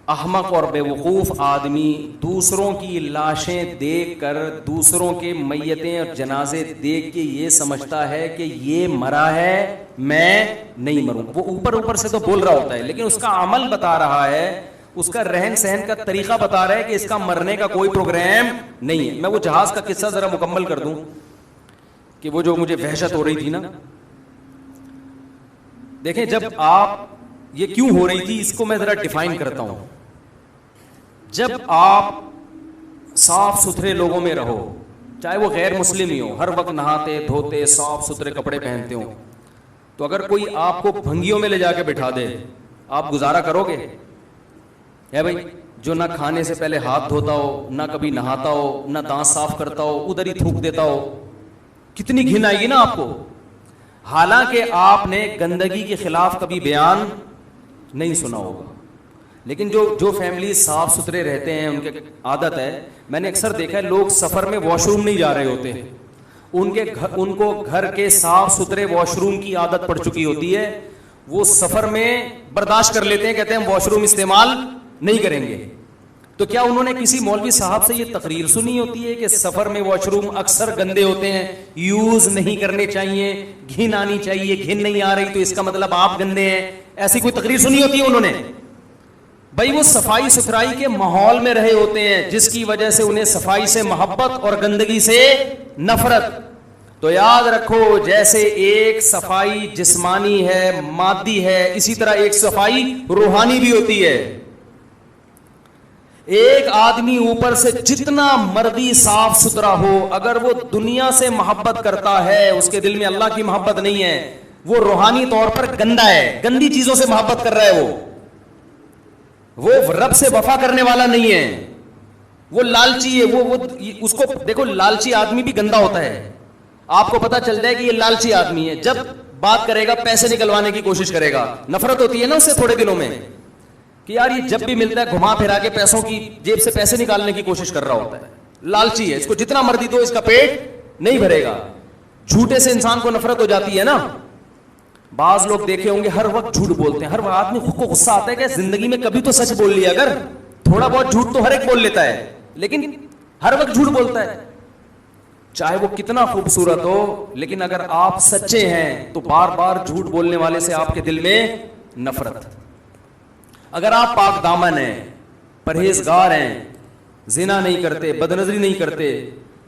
احمق اور بے وقوف آدمی دوسروں کی لاشیں دیکھ کر, دوسروں کے میتیں اور جنازے دیکھ کے یہ سمجھتا ہے کہ یہ مرا ہے, میں نہیں مروں. وہ اوپر اوپر سے تو بول رہا ہوتا ہے, لیکن اس کا عمل بتا رہا ہے, اس کا رہن سہن کا طریقہ بتا رہا ہے کہ اس کا مرنے کا کوئی پروگرام نہیں ہے. میں وہ جہاز کا قصہ ذرا مکمل کر دوں کہ وہ جو مجھے وحشت ہو رہی تھی نا. دیکھیں جب آپ, یہ کیوں ہو رہی تھی اس کو میں ذرا ڈیفائن کرتا ہوں. جب آپ صاف ستھرے لوگوں میں رہو, چاہے وہ غیر مسلم ہی ہو, ہر وقت نہاتے دھوتے صاف ستھرے کپڑے پہنتے ہو, تو اگر کوئی آپ کو بھنگیوں میں لے جا کے بٹھا دے, آپ گزارا کرو گے؟ ہے بھائی, جو نہ کھانے سے پہلے ہاتھ دھوتا ہو, نہ کبھی نہاتا ہو, نہ دانت صاف کرتا ہو, ادھر ہی تھوک دیتا ہو, کتنی گھن آئے گی نا آپ کو. حالانکہ آپ نے گندگی کے خلاف کبھی بیان نہیں سنا ہوگا, لیکن جو فیملی صاف ستھرے رہتے ہیں ان کے عادت ہے. میں نے اکثر دیکھا ہے لوگ سفر میں واش روم نہیں جا رہے ہوتے, ان کو گھر کے صاف ستھرے واش روم کی عادت پڑ چکی ہوتی ہے. وہ سفر میں برداشت کر لیتے ہیں, کہتے ہیں ہم واش روم استعمال نہیں کریں گے. تو کیا انہوں نے کسی مولوی صاحب سے یہ تقریر سنی ہوتی ہے کہ سفر میں واش روم اکثر گندے ہوتے ہیں, یوز نہیں کرنے چاہیے, گھن آنی چاہیے, گھن نہیں آ رہی تو اس کا مطلب آپ گندے ہیں, ایسی کوئی تقریر سنی ہوتی ہے انہوں نے؟ بھائی وہ صفائی ستھرائی کے ماحول میں رہے ہوتے ہیں جس کی وجہ سے انہیں صفائی سے محبت اور گندگی سے نفرت. تو یاد رکھو جیسے ایک صفائی جسمانی ہے, مادی ہے, اسی طرح ایک صفائی روحانی بھی ہوتی ہے. ایک آدمی اوپر سے جتنا مرضی صاف ستھرا ہو, اگر وہ دنیا سے محبت کرتا ہے, اس کے دل میں اللہ کی محبت نہیں ہے, وہ روحانی طور پر گندا ہے, گندی چیزوں سے محبت کر رہا ہے. وہ رب سے وفا کرنے والا نہیں ہے, وہ لالچی ہے. وہ اس کو دیکھو, لالچی آدمی بھی گندا ہوتا ہے. آپ کو پتا چل جائے کہ یہ لالچی آدمی ہے جب بات کرے گا پیسے نکلوانے کی کوشش کرے گا. نفرت ہوتی ہے نا اس سے تھوڑے دنوں میں کہ یار یہ جب بھی ملتا ہے گھما پھرا کے پیسوں کی جیب سے پیسے نکالنے کی کوشش کر رہا ہوتا ہے, لالچی ہے, اس کو جتنا مرضی دو اس کا پیٹ نہیں بھرے گا. جھوٹے سے انسان کو نفرت ہو جاتی ہے نا. بعض لوگ دیکھے ہوں گے ہر وقت جھوٹ بولتے ہیں, ہر آدمی خود کو غصہ آتا ہے کہ زندگی میں کبھی تو سچ بول لیا, اگر تھوڑا بہت جھوٹ تو ہر ایک بول لیتا ہے, لیکن ہر وقت جھوٹ بولتا ہے چاہے وہ کتنا خوبصورت ہو. لیکن اگر آپ سچے ہیں تو بار بار جھوٹ بولنے والے سے آپ کے دل میں نفرت. اگر آپ پاک دامن ہیں, پرہیزگار ہیں, زنا نہیں کرتے, بدنظری نہیں کرتے,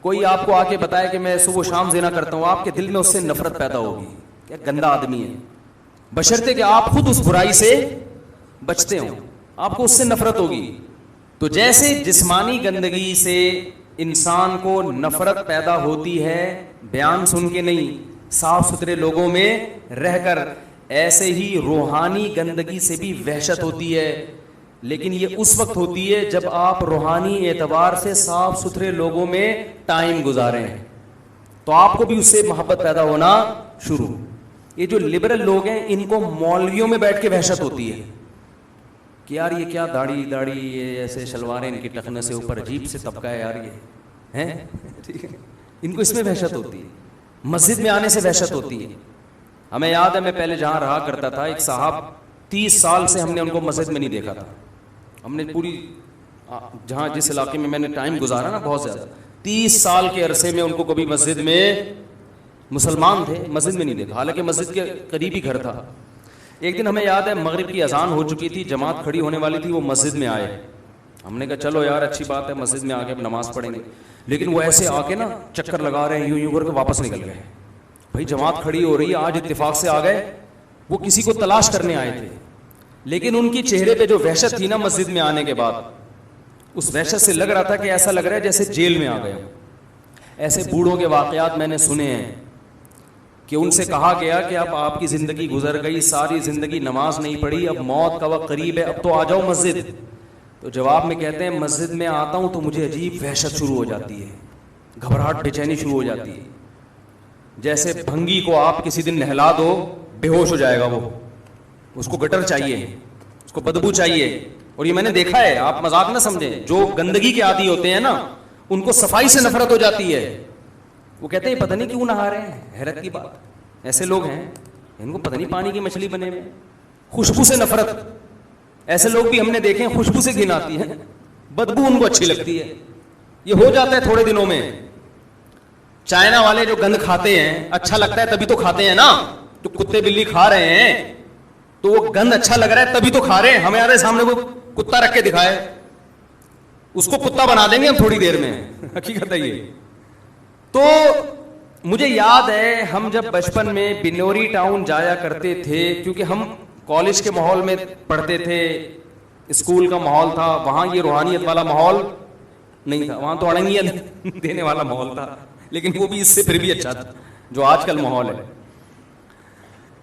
کوئی آپ کو آ کے بتائے کہ میں صبح و شام زنا کرتا ہوں, آپ کے دل میں اس سے نفرت پیدا ہوگی, کیا گندا آدمی ہے. بشرطے کہ آپ خود اس برائی سے بچتے ہوں, آپ کو اس سے نفرت ہوگی. تو جیسے جسمانی گندگی سے انسان کو نفرت پیدا ہوتی ہے بیان سن کے نہیں, صاف ستھرے لوگوں میں رہ کر, ایسے ہی روحانی گندگی سے بھی وحشت ہوتی ہے. لیکن یہ اس وقت ہوتی ہے جب آپ روحانی اعتبار سے صاف ستھرے لوگوں میں ٹائم گزاریں تو آپ کو بھی اس سے محبت پیدا ہونا شروع. یہ جو لبرل لوگ ہیں ان کو مولویوں میں بیٹھ کے وحشت ہوتی ہے کہ یار یہ کیا داڑھی یہ ایسے شلواریں ان کی ٹخنے سے اوپر, عجیب سے طبقہ ہے یار یہ ہیں, ٹھیک ہے, ان کو اس میں وحشت ہوتی ہے. مسجد میں آنے سے وحشت ہوتی ہے. ہمیں یاد ہے میں پہلے جہاں رہا کرتا تھا, ایک صاحب 30 سال سے ہم نے ان کو مسجد میں نہیں دیکھا تھا. ہم نے پوری جہاں جس علاقے میں نے ٹائم گزارا نا بہت زیادہ, 30 سال کے عرصے میں ان کو کبھی مسجد میں, مسلمان تھے, مسجد میں نہیں دیکھا, حالانکہ مسجد کے قریب ہی گھر تھا. ایک دن ہمیں یاد ہے مغرب کی اذان ہو چکی تھی, جماعت کھڑی ہونے والی تھی, وہ مسجد میں آئے. ہم نے کہا چلو یار اچھی بات ہے مسجد میں آ کے نماز پڑھیں گے. لیکن وہ ایسے آ کے نا چکر لگا رہے ہیں, یوں کر کے واپس نکل گئے. بھائی جماعت کھڑی ہو رہی ہے, آج اتفاق سے آ گئے, وہ کسی کو تلاش کرنے آئے تھے. لیکن ان کی چہرے پہ جو وحشت تھی نا مسجد میں آنے کے بعد, اس وحشت سے لگ رہا تھا کہ ایسا لگ رہا ہے جیسے جیل میں آ گئے. ایسے بوڑھوں کے واقعات میں نے سنے ہیں کہ ان سے کہا گیا کہ اب آپ کی زندگی گزر گئی, ساری زندگی نماز نہیں پڑھی, اب موت کا وقت قریب ہے, اب تو آ جاؤ مسجد. تو جواب میں کہتے ہیں مسجد میں آتا ہوں تو مجھے عجیب وحشت شروع ہو جاتی ہے, گھبراہٹ بے چینی شروع ہو جاتی ہے. جیسے بھنگی کو آپ کسی دن نہلا دو بے ہوش ہو جائے گا, وہ اس کو گٹر چاہیے, اس کو بدبو چاہیے. اور یہ میں نے دیکھا ہے, آپ مذاق نہ سمجھیں, جو گندگی کے عادی ہوتے ہیں نا ان کو صفائی سے نفرت ہو جاتی ہے. وہ کہتے ہیں پتہ نہیں کیوں نہا رہے ہیں, حیرت کی بات, ایسے لوگ ہیں ان کو پتہ نہیں پانی کی مچھلی بنے ہوئے. خوشبو سے نفرت, ایسے لوگ بھی ہم نے دیکھے ہیں, خوشبو سے گھن آتی ہے, بدبو ان کو اچھی لگتی ہے. یہ ہو جاتا ہے تھوڑے دنوں میں. چائنا والے جو گند کھاتے ہیں اچھا لگتا ہے تبھی تو کھاتے ہیں نا, تو کتے بلی کھا رہے ہیں تو وہ گند اچھا لگ رہا ہے تبھی تو کھا رہے ہیں. ہمارے سامنے وہ کتا رکھ کے دکھائے, اس کو کتا بنا دیں گے ہم تھوڑی دیر میں, حقیقت ہے یہ. تو مجھے یاد ہے ہم جب بچپن میں بنوری ٹاؤن جایا کرتے تھے, کیونکہ ہم کالج کے ماحول میں پڑھتے تھے, اسکول کا ماحول تھا, وہاں یہ روحانیت والا ماحول نہیں تھا, وہاں تو اڑنگیاں دینے والا ماحول تھا, لیکن وہ بھی اس سے پھر بھی اچھا تھا جو آج کل ماحول ہے.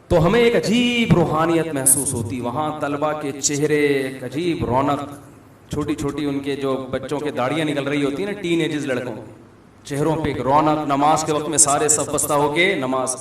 تو ہمیں ایک عجیب روحانیت محسوس ہوتی وہاں, طلبہ کے چہرے ایک عجیب رونق, چھوٹی چھوٹی ان کے جو بچوں کے داڑیاں نکل رہی ہوتی ہیں نا, ٹین ایجز لڑکوں, چہروں پہ ایک رونق. نماز کے وقت میں سارے صف بستہ ہو کے نماز,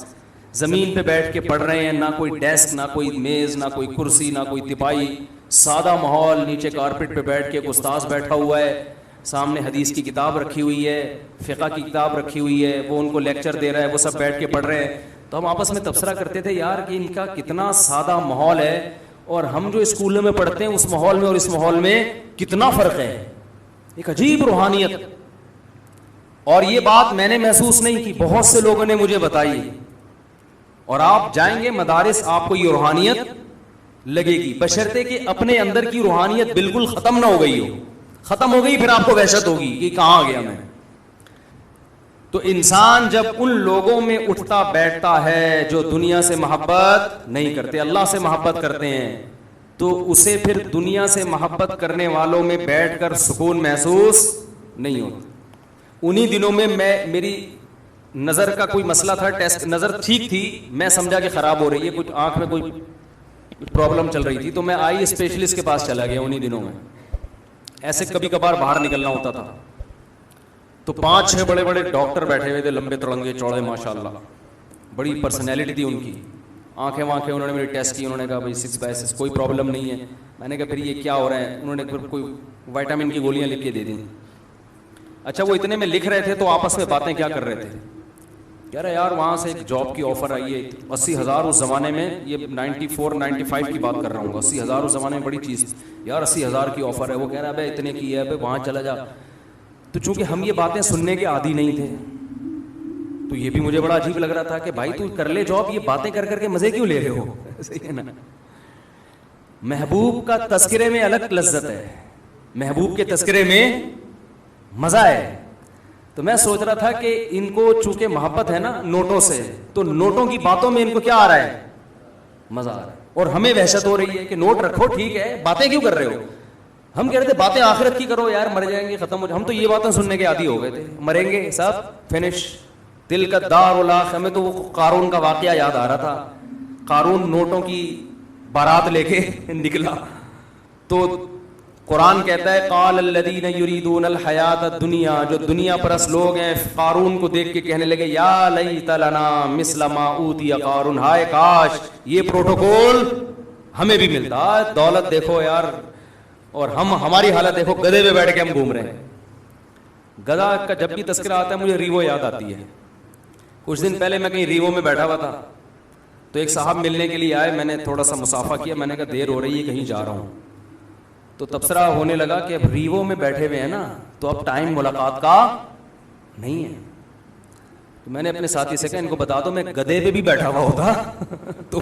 زمین پہ بیٹھ کے پڑھ رہے ہیں, نہ کوئی ڈیسک, نہ کوئی میز, نہ کوئی کرسی, نہ کوئی تپائی, سادہ ماحول. نیچے کارپٹ پہ بیٹھ کے ایک استاذ بیٹھا ہوا ہے, سامنے حدیث کی کتاب رکھی ہوئی ہے, فقہ کی کتاب رکھی ہوئی ہے, وہ ان کو لیکچر دے رہا ہے, وہ سب بیٹھ کے پڑھ رہے ہیں. تو ہم آپس میں تبصرہ کرتے تھے یار کہ ان کا کتنا سادہ ماحول ہے, اور ہم جو اسکولوں میں پڑھتے ہیں اس ماحول میں اور اس ماحول میں کتنا فرق ہے, ایک عجیب روحانیت. اور یہ بات میں نے محسوس نہیں کی, بہت سے لوگوں نے مجھے بتائی. اور آپ جائیں گے مدارس, آپ کو یہ روحانیت لگے گی, بشرطے کہ اپنے اندر کی روحانیت بالکل ختم نہ ہو گئی ہو. ختم ہو گئی پھر آپ کو وحشت ہوگی کہ کہاں آ گیا میں. تو انسان جب ان لوگوں میں اٹھتا بیٹھتا ہے جو دنیا سے محبت نہیں کرتے, اللہ سے محبت کرتے ہیں, تو اسے پھر دنیا سے محبت کرنے والوں میں بیٹھ کر سکون محسوس نہیں ہوتا. انہی دنوں میں میری نظر کا کوئی مسئلہ تھا, ٹیسٹ نظر ٹھیک تھی, میں سمجھا کہ خراب ہو رہی ہے, کچھ آنکھ میں کوئی پرابلم چل رہی تھی, تو میں آئی اسپیشلسٹ کے پاس چلا گیا انہی دنوں میں. ایسے کبھی کبھار باہر نکلنا ہوتا تھا تو 5-6 بڑے بڑے ڈاکٹر بیٹھے ہوئے تھے, لمبے تڑنگے چوڑے, ماشاءاللہ بڑی پرسنالٹی تھی ان کی. آنکھیں وانکھیں انہوں نے میری ٹیسٹ کی, انہوں نے کہا بھائی 6/6 کوئی پرابلم نہیں ہے. میں نے کہا پھر یہ کیا ہو رہا ہے؟ انہوں نے پھر کوئی وائٹامن کی گولیاں لکھ کے دے دیں. اچھا وہ اتنے میں لکھ رہے تھے تو آپس میں باتیں کیا کر رہے تھے, کہہ رہے یار وہاں سے ایک جاب کی آفر آئی ہے 80,000 اس زمانے میں, یہ 94 95 کی بات کر رہا ہوں, 80,000 اس زمانے میں بڑی چیز یار, 80,000 کی آفر ہے. وہ کہہ رہا ہے بھائی اتنے کی ہے, بھائی وہاں چلا جا. تو چونکہ ہم یہ باتیں سننے کے عادی نہیں تھے تو یہ بھی مجھے بڑا عجیب لگ رہا تھا کہ بھائی تو کر لے جاب, یہ باتیں کر کر کے مزے کیوں لے رہے ہو؟ صحیح ہے نا. محبوب کا تذکرے میں الگ لذت ہے, محبوب کے تذکرے میں مزہ ہے. تو میں سوچ رہا تھا کہ ان کو چونکہ محبت ہے نا نوٹوں سے, تو نوٹوں کی باتوں میں ان کو کیا آ رہا ہے؟ مزہ آ رہا ہے. اور ہمیں وحشت ہو رہی ہے کہ نوٹ رکھو ٹھیک ہے, باتیں کیوں کر رہے ہو؟ ہم کہہ رہے تھے باتیں آخرت کی کرو یار, مر جائیں گے ختم ہو جائیں. ہم تو یہ باتیں سننے کے عادی ہو گئے تھے, مریں گے سب فنش, دل کا دار الاخ. ہمیں تو وہ قارون کا واقعہ یاد آ رہا تھا. قارون نوٹوں کی بارات لے کے نکلا تو قرآن کہتا ہے قال الذین یریدون الحیات الدنیا, جو دنیا پرست لوگ ہیں قارون کو دیکھ کے کہنے لگے یا لیت لنا مثل ما اوتی قارون, ہائے کاش یہ پروٹوکول ہمیں بھی ملتا. دولت دیکھو یار, اور ہماری حالت دیکھو, گدھے پہ بیٹھ کے ہم گھوم رہے ہیں. گدھا کا جب بھی تذکرہ آتا ہے مجھے ریوو یاد آتی ہے. کچھ دن پہلے میں کہیں ریوو میں بیٹھا ہوا تھا تو ایک صاحب ملنے کے لیے آئے, میں نے تھوڑا سا مصافحہ کیا, میں نے کہا دیر ہو رہی ہے کہیں جا رہا ہوں. تو تبصرہ ہونے لگا کہ اب ریوو میں بیٹھے ہوئے ہیں نا تو اب ٹائم ملاقات کا نہیں ہے. تو میں نے اپنے ساتھی سے کہا ان کو بتا دو میں گدھے پہ بھی بیٹھا ہوا ہوتا تو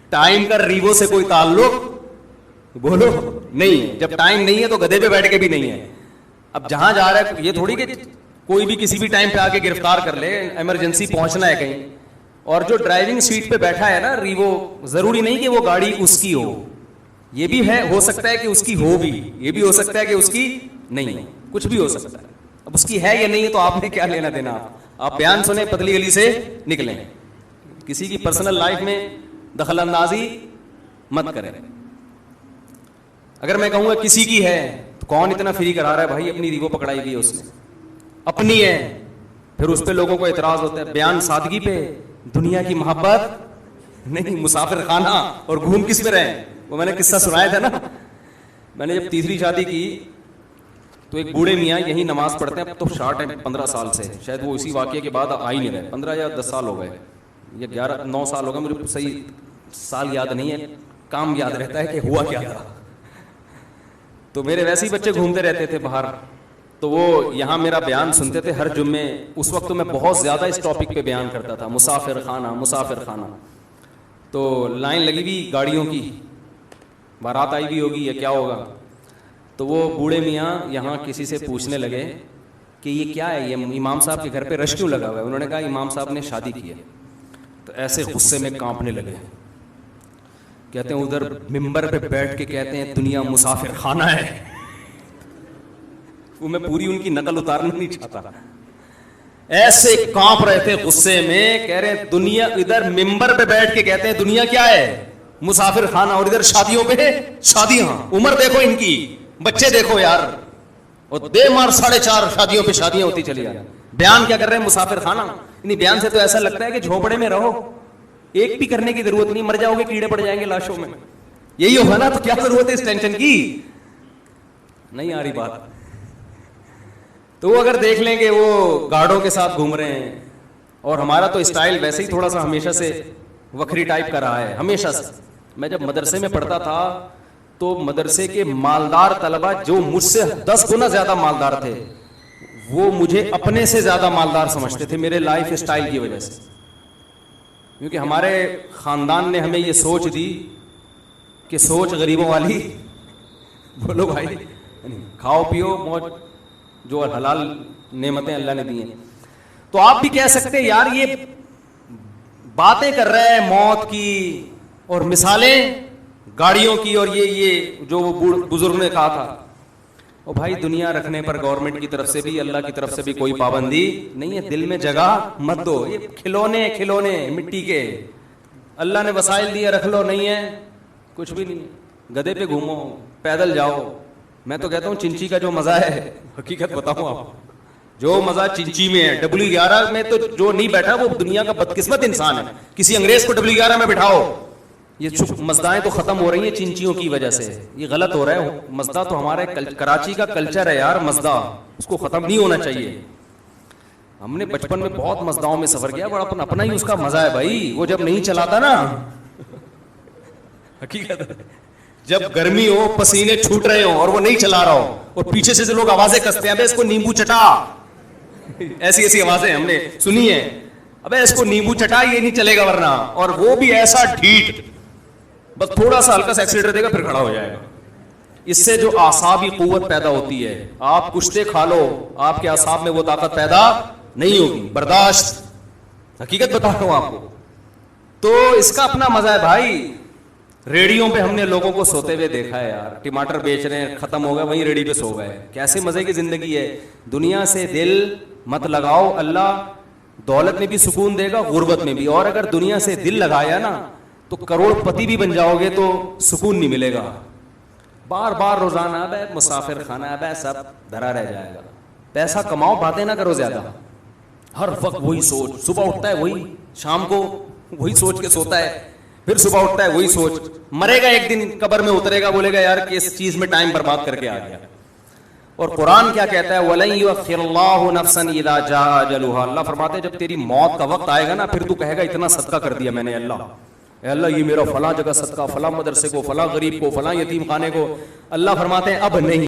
ٹائم کا ریوو سے کوئی تعلق بولو نہیں ہے. جب ٹائم نہیں ہے تو گدھے پہ بیٹھ کے بھی نہیں ہے. اب جہاں جا رہا ہے یہ تھوڑی کہ کوئی بھی کسی بھی ٹائم پہ آ کے گرفتار کر لے, ایمرجنسی پہنچنا ہے کہیں. اور جو ڈرائیونگ سیٹ پہ بیٹھا ہے نا ریوو, ضروری نہیں کہ وہ گاڑی اس کی ہو, یہ بھی ہے, ہو سکتا ہے کہ اس کی ہو بھی, یہ بھی ہو سکتا ہے کہ اس کی نہیں ہو, کچھ بھی ہو سکتا ہے. اب اس کی ہے یا نہیں ہے تو آپ نے کیا لینا دینا, آپ بیان سنیں پتلی گلی سے نکلیں, کسی کی پرسنل لائف میں دخل اندازی مت کریں. اگر میں کہوں گا کسی کی ہے تو کون اتنا فری کرا رہا ہے بھائی, اپنی ریوو پکڑائی گئی ہے اس نے, اپنی ہے, پھر اس پہ لوگوں کو اعتراض ہوتا ہے. بیان سادگی پہ, دنیا کی محبت نہیں, مسافر خانہ اور گھوم کس پہ رہے. وہ میں نے قصہ سنایا تھا نا, میں نے جب تیسری شادی کی تو ایک بوڑھے میاں یہی نماز پڑھتے ہیں, اب تو شارٹ ہے 15 سال سے, شاید وہ اسی واقعے کے بعد آ ہی نہیں رہے, 15 یا 10 سال ہو گئے یا 9 سال ہو گئے, مجھے صحیح سال یاد نہیں ہے, کام یاد رہتا ہے کہ ہوا کیا تھا. تو میرے ویسے ہی بچے گھومتے رہتے تھے باہر, تو وہ یہاں میرا بیان سنتے تھے ہر جمعے. اس وقت تو میں بہت زیادہ اس ٹاپک پہ بیان کرتا تھا, مسافر خانہ مسافر خانہ. تو لائن لگی ہوئی گاڑیوں کی, بارات آئی بھی ہوگی یا کیا ہوگا. تو وہ بوڑھے میاں یہاں کسی سے پوچھنے لگے کہ یہ کیا ہے, یہ امام صاحب کے گھر پہ رش کیوں لگا ہوا ہے. انہوں نے کہا امام صاحب نے شادی کی ہے. تو ایسے غصے میں کانپنے لگے, کہتے ہیں ادھر ممبر پہ بیٹھ کے کہتے ہیں دنیا مسافر خانہ ہے. وہ میں پوری ان کی نقل اتارنا نہیں چاہتا, ایسے کانپ رہے تھے غصے میں, کہہ رہے دنیا, ادھر ممبر پہ بیٹھ کے کہتے ہیں دنیا کیا ہے مسافر خانہ, اور ادھر شادیوں پہ شادیاں, عمر دیکھو ان کی, بچے دیکھو یار, اور دے مار 4.5 شادیوں پہ شادیاں ہوتی چلی جائیں. بیان کیا کر رہے ہیں مسافر خانہ. انہیں بیان سے تو ایسا لگتا ہے کہ جھونپڑے میں رہو, ایک بھی کرنے کی ضرورت نہیں, مر جاؤ گے کیڑے پڑ جائیں گے لاشوں میں, یہی ہوگا نا, تو کیا ضرورت ہے اس ٹینشن کی. نہیں آ رہی بات. تو وہ اگر دیکھ لیں کہ وہ گارڈوں کے ساتھ گھوم رہے ہیں, اور ہمارا تو اسٹائل ویسے ہی تھوڑا سا ہمیشہ سے وکری ٹائپ کا رہا ہے, ہمیشہ سے. میں جب مدرسے میں پڑھتا تھا تو مدرسے کے مالدار طلبہ جو مجھ سے 10 گنا زیادہ مالدار تھے, وہ مجھے اپنے سے زیادہ مالدار سمجھتے تھے میرے لائف اسٹائل کی وجہ سے. کیونکہ ہمارے خاندان نے ہمیں یہ سوچ دی کہ سوچ غریبوں والی, بولو بھائی, کھاؤ پیو موج, جو حلال نعمتیں اللہ نے دی ہیں. تو آپ بھی کہہ سکتے یار یہ باتیں کر رہے ہیں موت کی اور مثالیں گاڑیوں کی, اور یہ جو وہ بزرگ نے کہا تھا. اور بھائی دنیا رکھنے پر گورنمنٹ کی طرف سے بھی اللہ کی طرف سے بھی کوئی پابندی نہیں ہے, دل میں جگہ مت دو. یہ کھلونے مٹی کے اللہ نے وسائل دیے, رکھ لو, نہیں ہے کچھ بھی نہیں. گدھے پہ گھومو, پیدل جاؤ. میں تو کہتا ہوں چنچی کا جو مزہ ہے, حقیقت بتاؤں آپ, جو مزہ چنچی میں ہے. W11 میں تو جو نہیں بیٹھا وہ دنیا کا بدقسمت انسان ہے. کسی انگریز کو W11 میں بٹھاؤ. یہ مزدائیں تو ختم ہو رہی ہیں چنچیوں کی وجہ سے. یہ غلط ہو رہا ہے. مزدہ تو ہمارے کراچی کا کلچر ہے یار. مزدہ اس کو ختم نہیں ہونا چاہیے. ہم نے بچپن میں بہت مزداؤں میں سفر کیا. بڑا اپنا ہی اس کا مزہ ہے بھائی. وہ جب نہیں چلاتا نا, حقیقت جب گرمی ہو, پسینے چھوٹ رہے ہوں اور وہ نہیں چلا رہا ہو, اور پیچھے سے لوگ آوازیں کستے ہیں, ابے اس کو نیمبو چٹا, ایسی ایسی آوازیں ہم نے سنی ہیں. ابے اس کو نیمبو چٹا, یہ نہیں چلے گا ورنہ. اور وہ بھی ایسا ڈھیٹ, بس تھوڑا سا ہلکا سا ایکسیلیٹر دے گا پھر کھڑا ہو جائے گا. اس سے جو اعصابی قوت پیدا ہوتی ہے, آپ کشتے کھا لو, آپ کے اعصاب میں وہ طاقت پیدا نہیں ہوگی. برداشت, حقیقت بتا رہا ہوں آپ کو. تو اس کا اپنا مزہ ہے بھائی. ریڑیوں پہ ہم نے لوگوں کو سوتے ہوئے دیکھا ہے یار. ٹماٹر بیچ رہے ہیں, ختم ہو گیا, وہیں ریڑی پہ سو گئے. کیسے مزے کی زندگی ہے. دنیا سے دل مت لگاؤ, اللہ دولت میں بھی سکون دے گا, غربت میں بھی. اور اگر دنیا سے دل لگایا نا تو کروڑ پتی بھی بن جاؤ گے تو سکون نہیں ملے گا. بار بار روزانہ اب مسافر خانہ, اب سب دھرا رہ جائے گا. پیسہ کماؤ, باتیں نہ کرو زیادہ. ہر وقت وہی سوچ, صبح اٹھتا ہے وہی, شام کو وہی سوچ کے سوتا ہے, پھر صبح اٹھتا ہے وہی سوچ. مرے گا ایک دن, قبر میں اترے گا, بولے گا یار کہ اس چیز میں ٹائم برباد کر کے آ گیا. اور قرآن کیا کہتا ہے, وَلَن يُؤَخِّرَ اللَّهُ نَفْسًا إِذَا جَاءَ أَجَلُهَا. اللہ فرماتے ہیں جب تیری موت کا وقت آئے گا نا, پھر تو کہے گا اتنا صدقہ کر دیا میں نے اللہ, اے اللہ یہ میرا فلاں جگہ صدقہ, فلاں مدرسے کو, فلاں غریب کو, فلاں یتیم خانے کو. اللہ فرماتے ہیں اب نہیں.